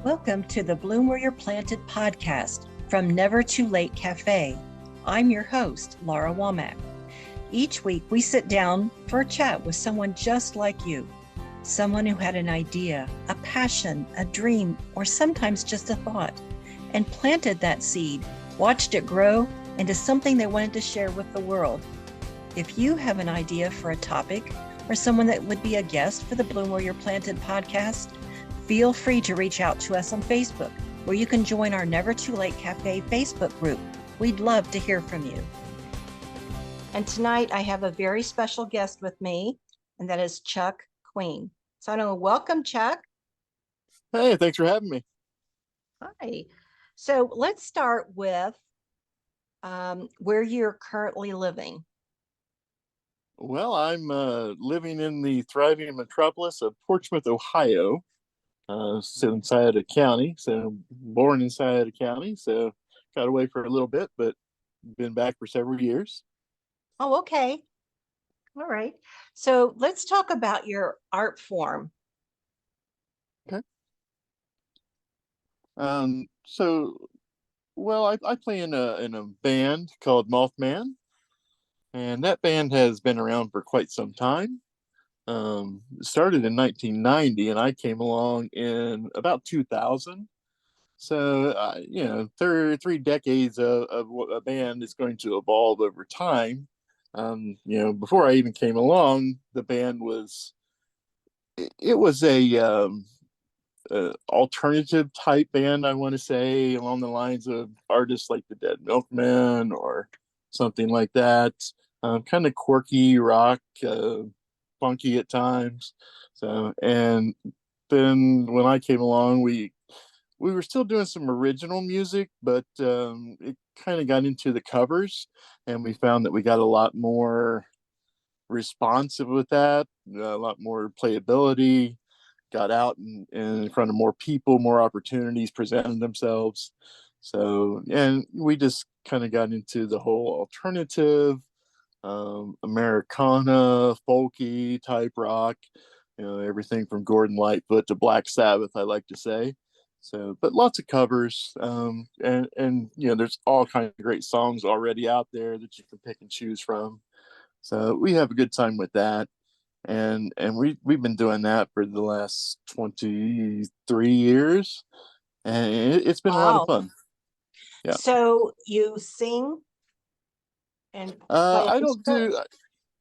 Welcome to the Bloom Where You're Planted podcast from Never Too Late Cafe. I'm your host, Laura Womack. Each week, we sit down for a chat with someone just like you, someone who had an idea, a passion, a dream, or sometimes just a thought, and planted that seed, watched it grow into something they wanted to share with the world. If you have an idea for a topic or someone that would be a guest for the Bloom Where You're Planted podcast, feel free to reach out to us on Facebook, where you can join our Never Too Late Cafe Facebook group. We'd love to hear from you. And tonight I have a very special guest with me, and that is Chuck Queen. So I know, welcome, Chuck. Hey, thanks for having me. Hi. So let's start with where you're currently living. Well, I'm living in the thriving metropolis of Portsmouth, Ohio, so in Scioto County. So born in Scioto County, so got away for a little bit, but been back for several years. Oh, okay. All right. So let's talk about your art form. Okay. So, well, I play in a band called Mothman, and that band has been around for quite some time. It started in 1990, and I came along in about 2000. So, three decades of a band is going to evolve over time. Before I even came along, the band was a alternative type band, I want to say, along the lines of artists like the Dead Milkmen or something like that. Kind of quirky rock, funky at times. So, and then when I came along, we were still doing some original music, but it kind of got into the covers, and we found that we got a lot more responsive with that, a lot more playability, got out in front of more people, more opportunities presented themselves. So, and we just kind of got into the whole alternative, Americana, folky type rock, everything from Gordon Lightfoot to Black Sabbath, I like to say. So, but lots of covers, and there's all kinds of great songs already out there that you can pick and choose from. So we have a good time with that, and we've been doing that for the last 23 years, and it's been a lot of Wow. fun. Yeah. So you sing and play an I don't instrument? do.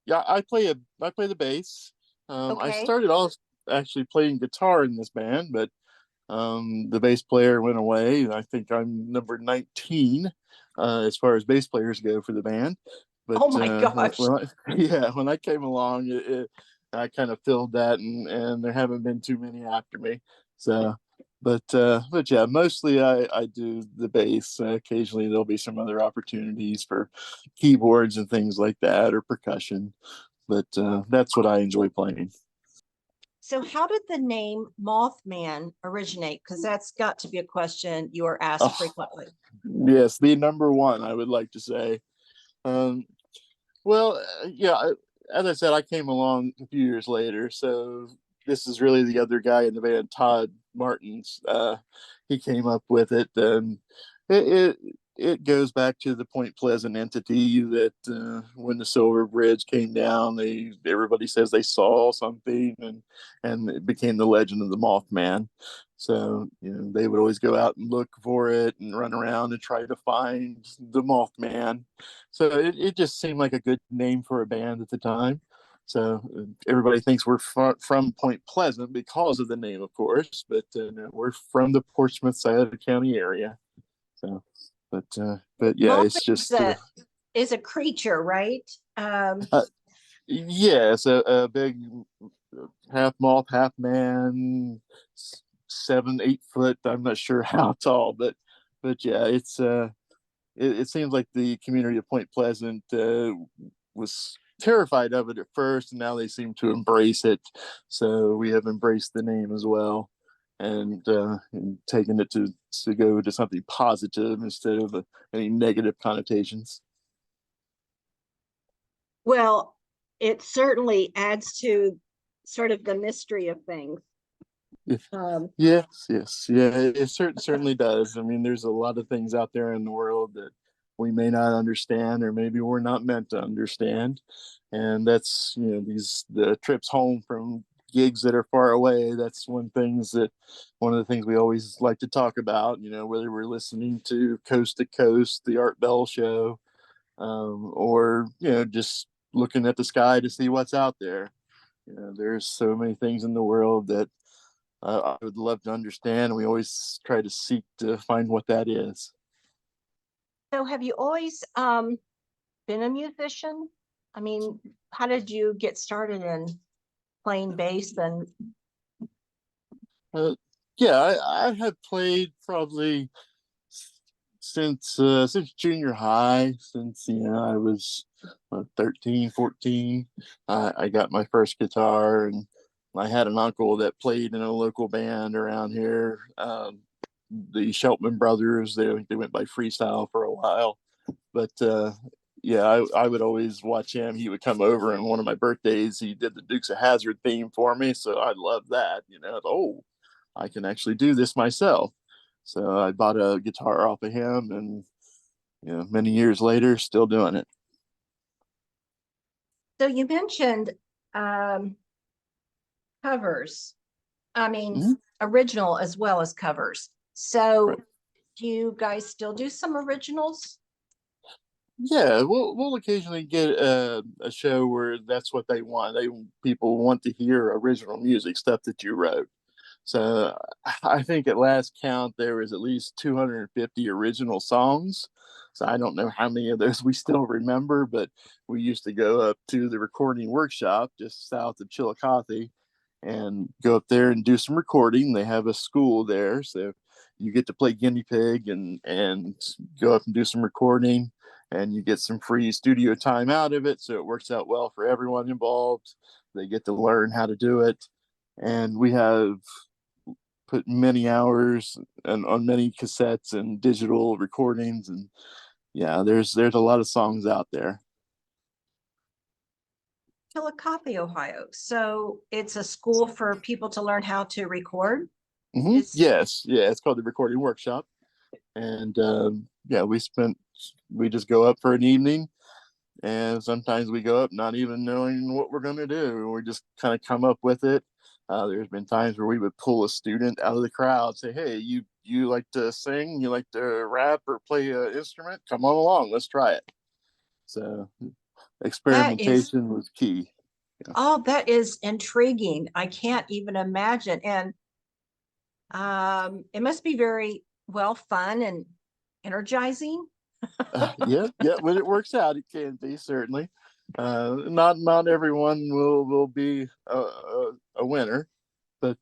Yeah, I play the bass. I Okay. started off actually playing guitar in this band, but the bass player went away. I think I'm number 19 as far as bass players go for the band. But Oh my gosh. yeah, when I came along, I kind of filled that, and there haven't been too many after me. So, but yeah, mostly I do the bass. Occasionally there'll be some other opportunities for keyboards and things like that, or percussion. But that's what I enjoy playing. So how did the name Mothman originate? Because that's got to be a question you are asked Oh, frequently. yes, the number one, I would like to say. Um, well, yeah, as I said, I came along a few years later, so this is really the other guy in the band, Todd Martins. He came up with it, and it it goes back to the Point Pleasant entity that when the Silver Bridge came down, everybody says they saw something, and it became the legend of the Mothman. So, they would always go out and look for it and run around and try to find the Mothman. So it just seemed like a good name for a band at the time. So everybody thinks we're from Point Pleasant because of the name, of course, but no, we're from the Portsmouth, Scioto County area. So, but yeah, Mothman it's is just a creature, right? uh, yeah, it's a big half moth, half man, 7, 8 foot. I'm not sure how tall, but yeah, it seems like the community of Point Pleasant was terrified of it at first, and now they seem to embrace it. So we have embraced the name as well, and taken it to go to something positive instead of any negative connotations. Well, it certainly adds to sort of the mystery of things. Yes, yeah. It certainly does. I mean, there's a lot of things out there in the world that we may not understand, or maybe we're not meant to understand, and that's these the trips home from gigs that are far away. That's one of the things we always like to talk about. Whether we're listening to Coast to Coast, the Art Bell Show, or just looking at the sky to see what's out there. There's so many things in the world that I would love to understand. We always try to seek to find what that is. So have you always been a musician? I mean, how did you get started in playing bass? And Uh, yeah, I have played probably since junior high, since I was 13, 14. I got my first guitar, and I had an uncle that played in a local band around here, the Sheltman Brothers. They went by Freestyle for a while, but yeah, I would always watch him. He would come over, and one of my birthdays, he did the Dukes of Hazzard theme for me, so I loved that. Oh, I can actually do this myself. So I bought a guitar off of him, and many years later, still doing it. so you mentioned um, covers. I mean, Mhm. original as well as covers. So Right. do you guys still do some originals? Yeah, we'll occasionally get a show where that's what they want. People want to hear original music, stuff that you wrote. So I think at last count there was at least 250 original songs. So I don't know how many of those we still remember, but we used to go up to the recording workshop just south of Chillicothe and go up there and do some recording. They have a school there, so you get to play guinea pig and go up and do some recording, and you get some free studio time out of it. So it works out well for everyone involved. They get to learn how to do it, and we have put many hours and on many cassettes and digital recordings, and yeah, there's a lot of songs out there. Chillicothe, Ohio. So it's a school for people to learn how to record. Is Yes, yeah, it's called the Recording Workshop, and yeah, we just go up for an evening, and sometimes we go up not even knowing what we're going to do. We just kind of come up with it. There's been times where we would pull a student out of the crowd, say, "Hey, you like to sing? You like to rap or play an instrument? Come on along, let's try it." So that is experimentation was key. Yeah. oh, that is intriguing. I can't even imagine. And it must be very well fun and energizing. Yeah, yeah. When it works out, it can be certainly. Not everyone will be a winner, but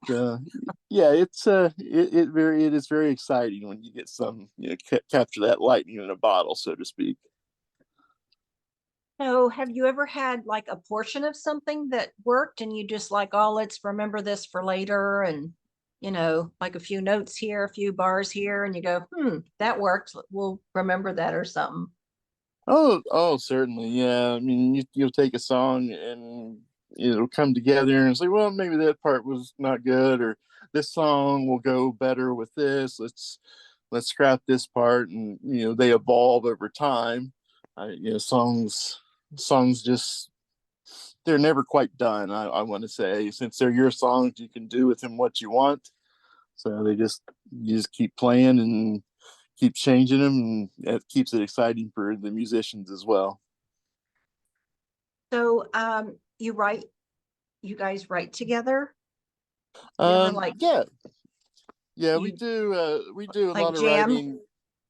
yeah, it is very exciting when you get some capture that lightning in a bottle, so to speak. So have you ever had like a portion of something that worked and you just like, oh, let's remember this for later, and like a few notes here, a few bars here, and you go, that worked. We'll remember that or something. Oh, certainly, yeah. I mean, you'll take a song and it'll come together and say, well, maybe that part was not good, or this song will go better with this. Let's scrap this part, and they evolve over time. Songs just they're never quite done. I want to say, since they're your songs, you can do with them what you want. So you just keep playing and keep changing them, and it keeps it exciting for the musicians as well. So you guys write together? You ever like Yeah, yeah, we you do. We do a like lot of writing.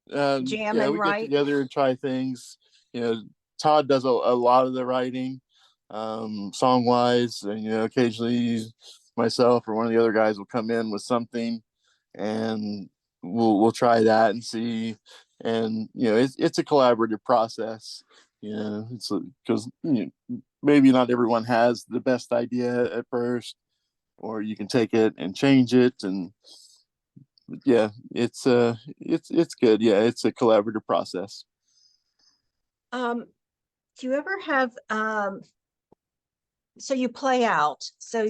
jam Yeah, and we get write? together and try things. You know, Todd does a lot of the writing, song wise, and occasionally myself or one of the other guys will come in with something, and we'll try that and see. And it's a collaborative process. It's because maybe not everyone has the best idea at first, or you can take it and change it, and yeah, it's good. Yeah, it's a collaborative process. Um, do you ever have so you play out. So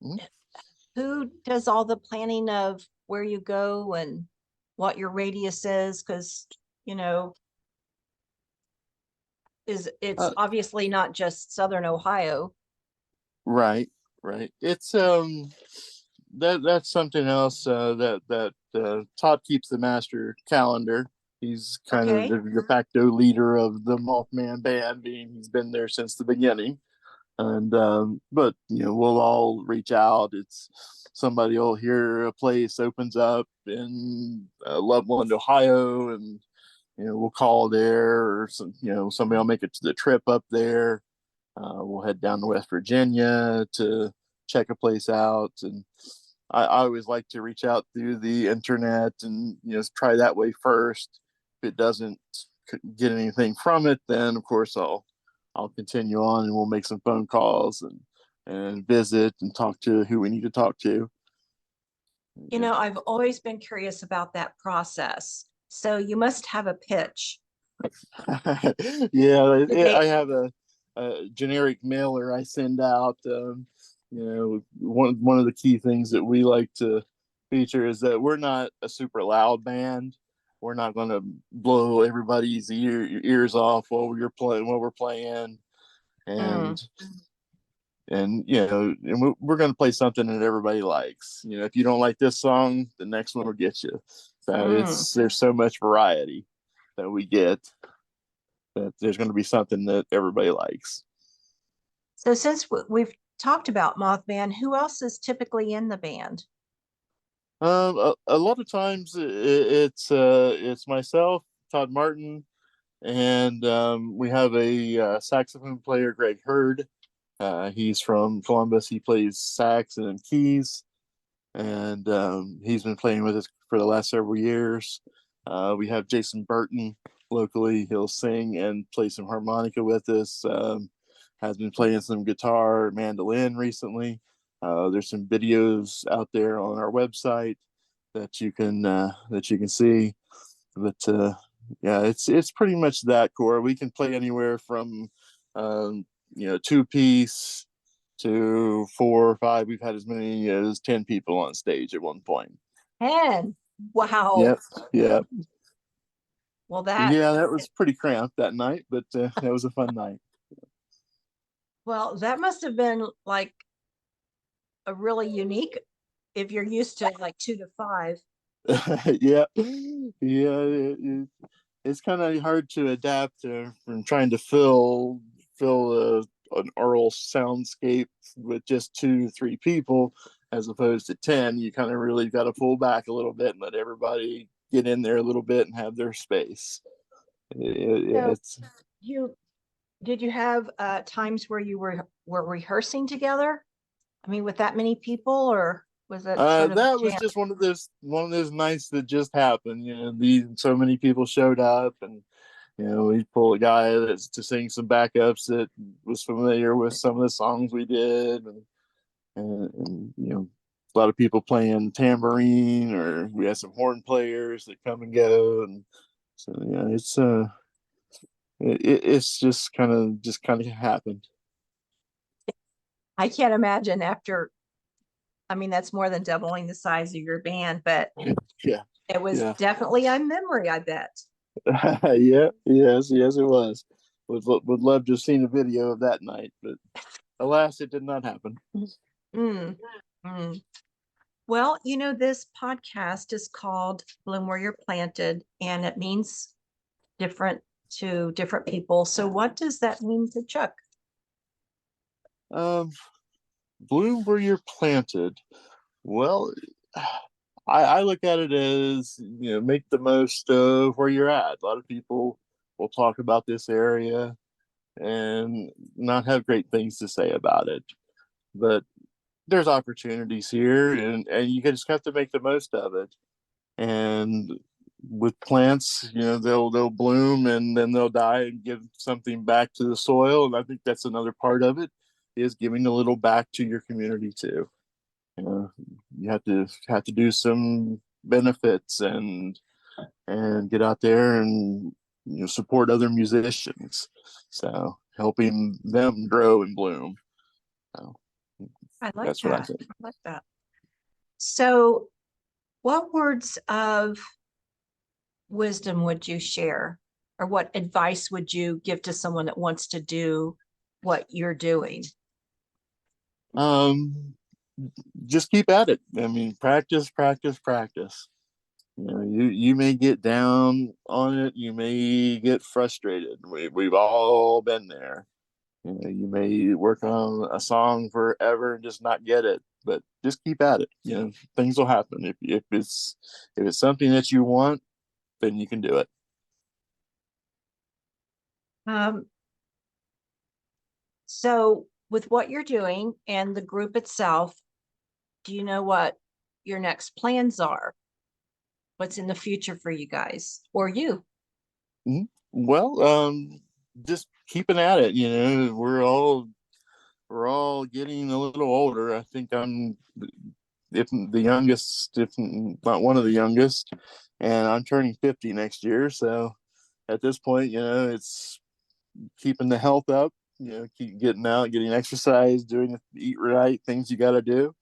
Mhm. who does all the planning of where you go and what your radius is? Because, you know, it's Uh, obviously not just Southern Ohio. right, right. It's that's something else that Todd keeps the master calendar. He's kind of Okay. the de facto leader of the Mothman band, being he's been there since the beginning. And but we'll all reach out. It's somebody will hear a place opens up in Loveland, Ohio, and we'll call there, or somebody will make it to the trip up there. We'll head down to West Virginia to check a place out, and I always like to reach out through the internet and try that way first. If it doesn't get anything from it, then of course I'll continue on, and we'll make some phone calls and visit and talk to who we need to talk to. You Yeah. know, I've always been curious about that process. So you must have a pitch. Yeah, Did they, I have a generic mailer I send out. One of the key things that we like to feature is that we're not a super loud band. We're not going to blow everybody's ears off while we're playing, mm, and and we're going to play something that everybody likes. If you don't like this song, the next one will get you. So mm. there's so much variety that we get that there's going to be something that everybody likes. So since we've talked about Mothman, who else is typically in the band? A lot of times it's myself, Todd Martin, and we have a saxophone player, Greg Hurd. He's from Columbus. He plays sax and keys, and he's been playing with us for the last several years. We have Jason Burton locally. He'll sing and play some harmonica with us. Has been playing some guitar, mandolin recently. There's some videos out there on our website that you can see. But yeah, it's pretty much that core. We can play anywhere from two piece to 4 or 5. We've had as many as 10 people on stage at one point. 10. Wow. Yep, yeah, Well, that, yeah. That was pretty cramped that night, but that was a fun night. well, that must have been like a really unique, if you're used to like 2 to 5. Yeah, yeah. It's kind of hard to adapt from trying to fill an oral soundscape with just 2 3 people as opposed to 10. You kind of really got to pull back a little bit and let everybody get in there a little bit and have their space. So It's you did you have times where you were rehearsing together? I mean, with that many people, or was it sort of a that was jam? just one of those nights that just happened. These so many people showed up, and we pull a guy that's to sing some backups that was familiar with some of the songs we did, and a lot of people playing tambourine, or we had some horn players that come and go, and so yeah, it's just kind of happened. I can't imagine after, I mean, that's more than doubling the size of your band, but Yeah, it was yeah. definitely a memory, I bet. Yeah, yes, it was. Would love to have seen a video of that night, but alas, it did not happen. Mm, mm. Well, you know, this podcast is called Bloom Where You're Planted, and it means different to different people. So, what does that mean to Chuck? Um, Bloom where you're planted. Well, I look at it as make the most of where you're at. A lot of people will talk about this area and not have great things to say about it, but there's opportunities here, and you just have to make the most of it. And with plants, they'll bloom and then they'll die and give something back to the soil. And I think that's another part of it, is giving a little back to your community too. You have to do some benefits and get out there and support other musicians. So helping them grow and bloom. So I like that's what I that. think. I like that. So, what words of wisdom would you share, or what advice would you give to someone that wants to do what you're doing? Um, just keep at it. I mean, practice, practice, practice. You may get down on it. You may get frustrated. We've all been there. You may work on a song forever and just not get it, but just keep at it. Things will happen. If it's something that you want, then you can do it. Um, so, with what you're doing and the group itself, do you know what your next plans are? What's in the future for you guys or you? Mhm. Well, just keeping at it. We're all getting a little older. I think I'm, if the youngest, if not one of the youngest, and I'm turning 50 next year. So at this point, it's keeping the health up. Keep getting out, getting exercise, eat right, things you got to do,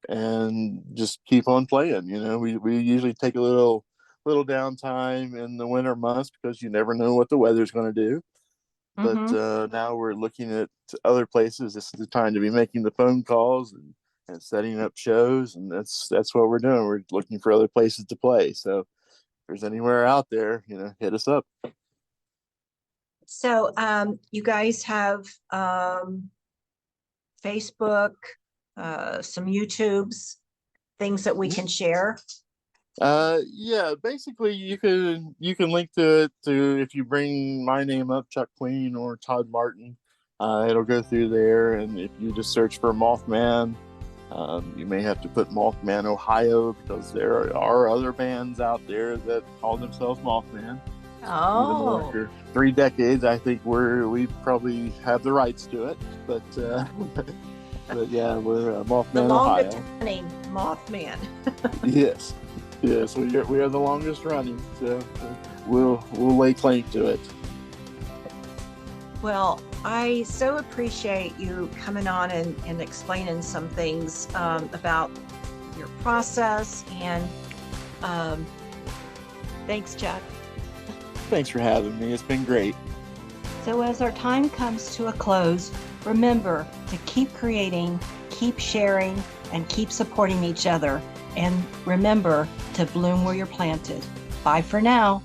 and just keep on playing. We usually take a little downtime in the winter months because you never know what the weather's going to do. But Mm-hmm. now we're looking at other places. This is the time to be making the phone calls and setting up shows, and that's what we're doing. We're looking for other places to play. So if there's anywhere out there, hit us up. So, you guys have Facebook, some YouTubes, things that we can share. Yeah, basically you can link to it to if you bring my name up, Chuck Queen or Todd Martin. It'll go through there, and if you just search for Mothman, you may have to put Mothman Ohio because there are other bands out there that call themselves Mothman. Even though Oh, after 3 decades, I think we probably have the rights to it. But but yeah, we're the Mothman longest Ohio. running Mothman. Yes, yes, we are the longest running, so we'll lay claim to it. Well, I so appreciate you coming on and explaining some things about your process. And thanks, Chuck. Thanks for having me. It's been great. So, as our time comes to a close, remember to keep creating, keep sharing, and keep supporting each other. And remember to bloom where you're planted. Bye for now.